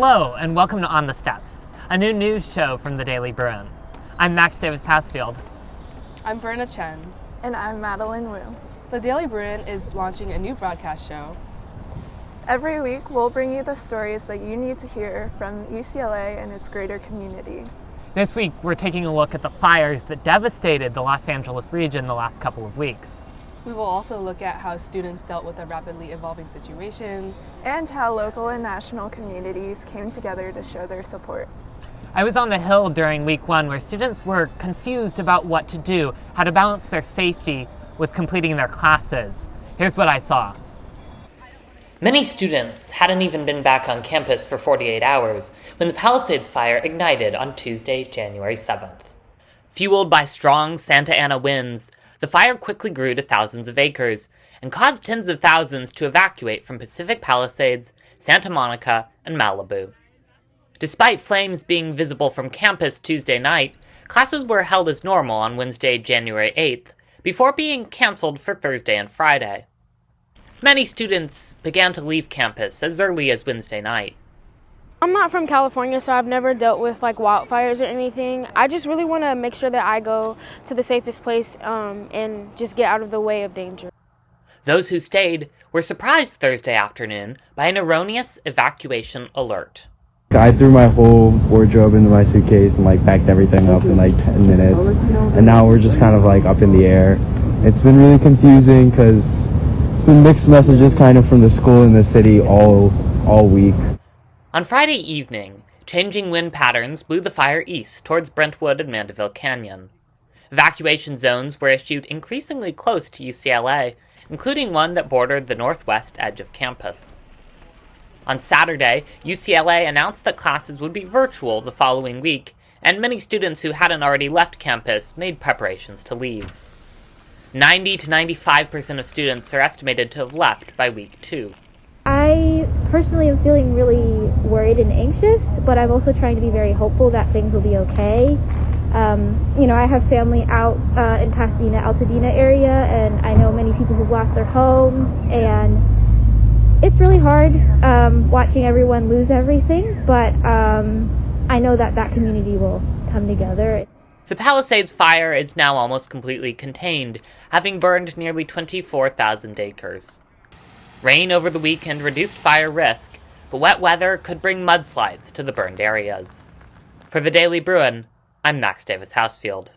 Hello, and welcome to On the Steps, a new news show from the Daily Bruin. I'm Davis-Housefield. I'm Verna, Chen. And I'm Madeline. The Daily Bruin is launching a new broadcast show. Every week, we'll bring you the stories that you need to hear from UCLA and its greater community. This week, we're taking a look at the fires that devastated the Los Angeles region the last couple of weeks. We will also look at how students dealt with a rapidly evolving situation. And how local and national communities came together to show their support. I was on the Hill during week one where students were confused about what to do, how to balance their safety with completing their classes. Here's what I saw. Many students hadn't even been back on campus for 48 hours when the Palisades fire ignited on Tuesday, January 7th. Fueled by strong Santa Ana winds, the fire quickly grew to thousands of acres and caused tens of thousands to evacuate from Pacific Palisades, Santa Monica, and Malibu. Despite flames being visible from campus Tuesday night, classes were held as normal on Wednesday, January 8th, before being canceled for Thursday and Friday. Many students began to leave campus as early as Wednesday night. I'm not from California, so I've never dealt with wildfires or anything. I just really want to make sure that I go to the safest place and just get out of the way of danger. Those who stayed were surprised Thursday afternoon by an erroneous evacuation alert. I threw my whole wardrobe into my suitcase and packed everything up in 10 minutes. And now we're just kind of up in the air. It's been really confusing because it's been mixed messages kind of from the school and the city all week. On Friday evening, changing wind patterns blew the fire east towards Brentwood and Mandeville Canyon. Evacuation zones were issued increasingly close to UCLA, including one that bordered the northwest edge of campus. On Saturday, UCLA announced that classes would be virtual the following week, and many students who hadn't already left campus made preparations to leave. 90 to 95% of students are estimated to have left by week 2. I personally am feeling really worried and anxious, but I'm also trying to be very hopeful that things will be okay. I have family out in Pasadena, Altadena area, and I know many people who've lost their homes, and it's really hard watching everyone lose everything, but I know that community will come together. The Palisades fire is now almost completely contained, having burned nearly 24,000 acres. Rain over the weekend reduced fire risk, but wet weather could bring mudslides to the burned areas. For the Daily Bruin, I'm Davis-Housefield.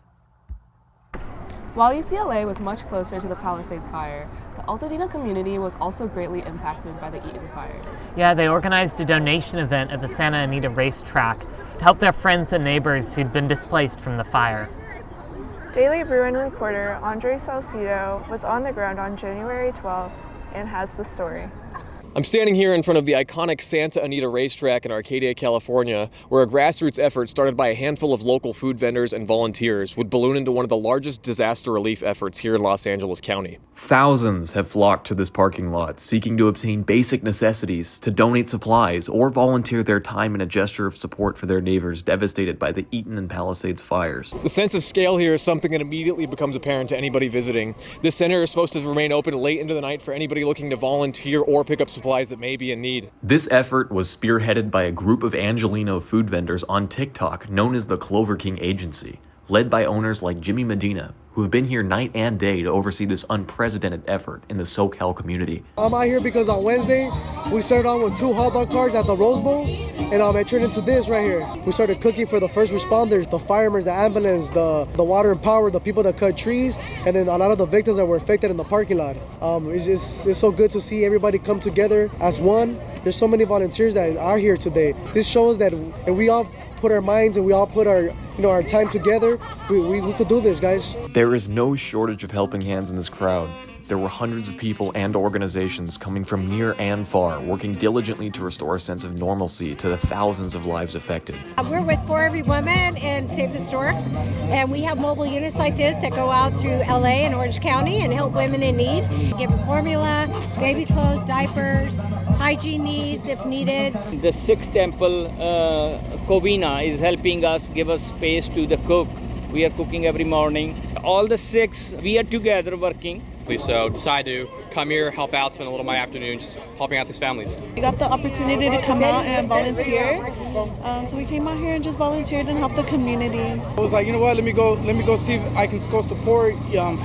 While UCLA was much closer to the Palisades fire, the Altadena community was also greatly impacted by the Eaton fire. Yeah, they organized a donation event at the Santa Anita racetrack to help their friends and neighbors who'd been displaced from the fire. Daily Bruin reporter Andre Salcido was on the ground on January 12th and has the story. I'm standing here in front of the iconic Santa Anita racetrack in Arcadia, California, where a grassroots effort started by a handful of local food vendors and volunteers would balloon into one of the largest disaster relief efforts here in Los Angeles County. Thousands have flocked to this parking lot, seeking to obtain basic necessities, to donate supplies, or volunteer their time in a gesture of support for their neighbors devastated by the Eaton and Palisades fires. The sense of scale here is something that immediately becomes apparent to anybody visiting. This center is supposed to remain open late into the night for anybody looking to volunteer or pick up supplies that may be in need. This effort was spearheaded by a group of Angelino food vendors on TikTok known as the Clover King Agency, led by owners like Jimmy Medina, who have been here night and day to oversee this unprecedented effort in the SoCal community. I'm out here because on Wednesday, we started on with 2 hot dog carts at the Rose Bowl, and it turned into this right here. We started cooking for the first responders, the firemen, the ambulance, the water and power, the people that cut trees, and then a lot of the victims that were affected in the parking lot. It's so good to see everybody come together as one. There's so many volunteers that are here today. This shows that if we all put our minds and we all put our time together, we could do this, guys. There is no shortage of helping hands in this crowd. There were hundreds of people and organizations coming from near and far, working diligently to restore a sense of normalcy to the thousands of lives affected. We're with For Every Woman and Save the Storks, and we have mobile units like this that go out through LA and Orange County and help women in need. Give them formula, baby clothes, diapers, hygiene needs if needed. The Sikh temple, Kovina, is helping us, give us space to the cook. We are cooking every morning. All the Sikhs, we are together working So decided to come here, help out, spend a little of my afternoon just helping out these families. We got the opportunity to come out and volunteer, so we came out here and just volunteered and helped the community. I was like, you know what, let me go see if I can go support,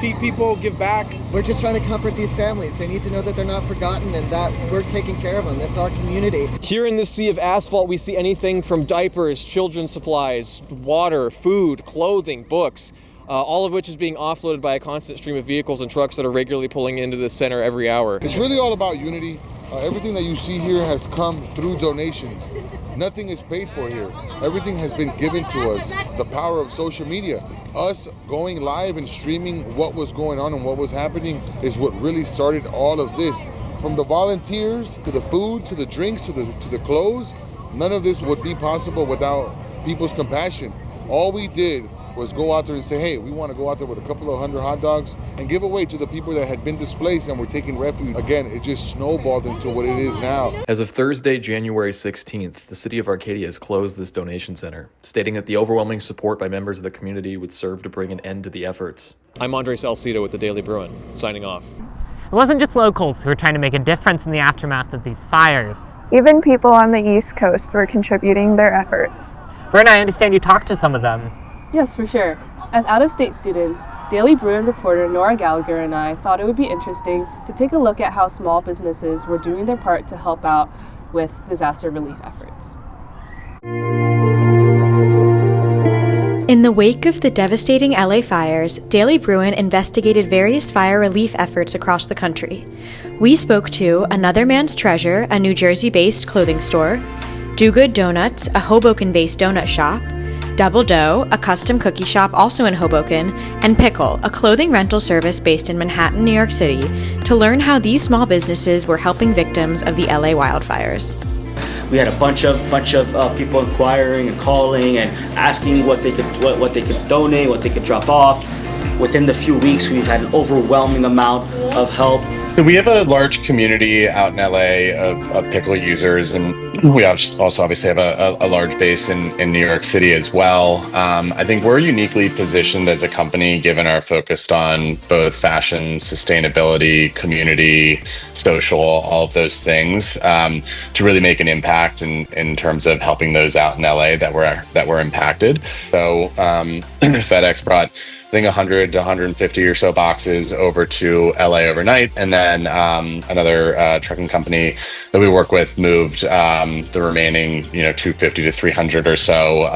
feed people, give back. We're just trying to comfort these families. They need to know that they're not forgotten and that we're taking care of them. That's our community. Here in this sea of asphalt, we see anything from diapers, children's supplies, water, food, clothing, books, all of which is being offloaded by a constant stream of vehicles and trucks that are regularly pulling into the center every hour. It's really all about unity. Everything that you see here has come through donations. Nothing is paid for here. Everything has been given to us. The power of social media, us going live and streaming what was going on and what was happening is what really started all of this. From the volunteers, to the food, to the drinks, to the clothes, none of this would be possible without people's compassion. All we did was go out there and say, hey, we want to go out there with a couple of 100 hot dogs and give away to the people that had been displaced and were taking refuge. Again, it just snowballed into what it is now. As of Thursday, January 16th, the city of Arcadia has closed this donation center, stating that the overwhelming support by members of the community would serve to bring an end to the efforts. I'm Andre Salcido with the Daily Bruin, signing off. It wasn't just locals who were trying to make a difference in the aftermath of these fires. Even people on the East Coast were contributing their efforts. Verna, I understand you talked to some of them. Yes, for sure. As out-of-state students, Daily Bruin reporter Nora Gallagher and I thought it would be interesting to take a look at how small businesses were doing their part to help out with disaster relief efforts. In the wake of the devastating LA fires, Daily Bruin investigated various fire relief efforts across the country. We spoke to Another Man's Treasure, a New Jersey-based clothing store, Do Good Donuts, a Hoboken-based donut shop, Double Dough, a custom cookie shop also in Hoboken, and Pickle, a clothing rental service based in Manhattan, New York City, to learn how these small businesses were helping victims of the LA wildfires. We had a bunch of people inquiring and calling and asking what they could donate, what they could drop off. Within the few weeks, we've had an overwhelming amount of help. So we have a large community out in LA of pickle users, and we also obviously have a large base in New York City as well. I think we're uniquely positioned as a company, given our focus on both fashion, sustainability, community, social, all of those things, to really make an impact in terms of helping those out in LA that were impacted. So FedEx brought, I think, 100 to 150 or so boxes over to LA overnight. And then another trucking company that we work with moved the remaining 250 to 300 or so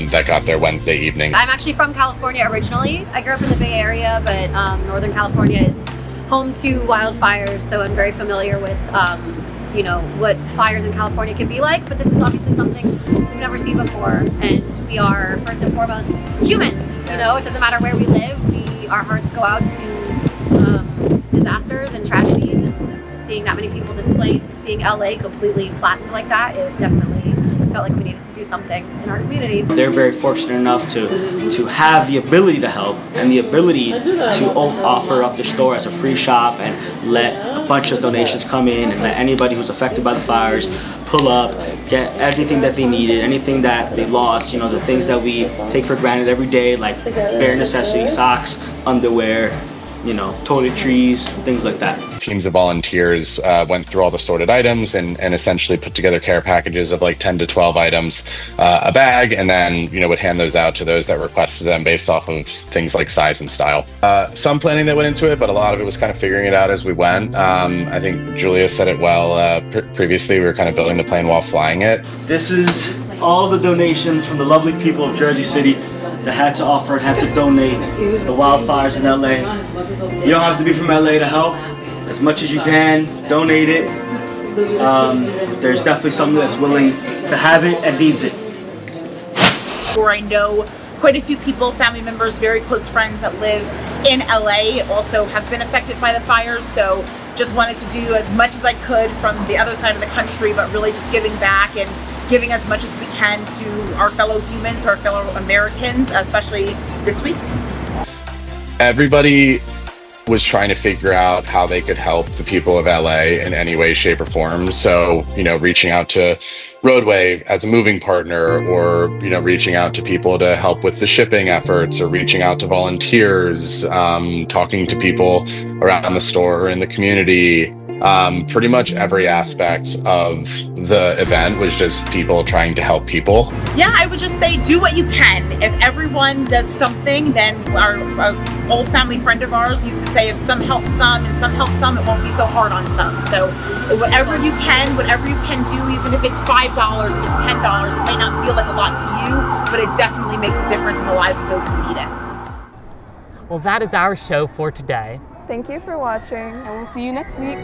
that got there Wednesday evening. I'm actually from California originally. I grew up in the Bay Area, but Northern California is home to wildfires, so I'm very familiar with what fires in California can be like. But this is obviously something we've never seen before, and we are first and foremost humans. It doesn't matter where we live. Our hearts go out to disasters and tragedies, and seeing that many people displaced, seeing LA completely flattened like that, it definitely felt like we needed to do something in our community. They're very fortunate enough to have the ability to help and the ability to offer up the store as a free shop and let a bunch of donations come in and let anybody who's affected by the fires pull up, get everything that they needed, anything that they lost, the things that we take for granted every day, like bare necessity, socks, underwear, toiletries, things like that. Teams of volunteers went through all the sorted items and essentially put together care packages of like 10 to 12 items a bag, and then would hand those out to those that requested them based off of things like size and style. Some planning that went into it, but a lot of it was kind of figuring it out as we went. I think Julia said it well previously. We were kind of building the plane while flying it. This is all the donations from the lovely people of Jersey City that had to offer and had to donate the wildfires in LA. You don't have to be from LA to help. As much as you can, donate it. There's definitely something that's willing to have it and needs it. Where I know quite a few people, family members, very close friends that live in LA also have been affected by the fires, so just wanted to do as much as I could from the other side of the country, but really just giving back and giving as much as we can to our fellow humans, our fellow Americans, especially this week. Everybody was trying to figure out how they could help the people of LA in any way, shape, or form. So, reaching out to roadway as a moving partner, or reaching out to people to help with the shipping efforts, or reaching out to volunteers, talking to people around the store or in the community. Pretty much every aspect of the event was just people trying to help people. Yeah, I would just say do what you can. If everyone does something, then our old family friend of ours used to say, if some help some and some help some, it won't be so hard on some. So whatever you can do, even if it's $5, if it's $10, it may not feel like a lot to you, but it definitely makes a difference in the lives of those who need it. Well, that is our show for today. Thank you for watching. And we'll see you next week.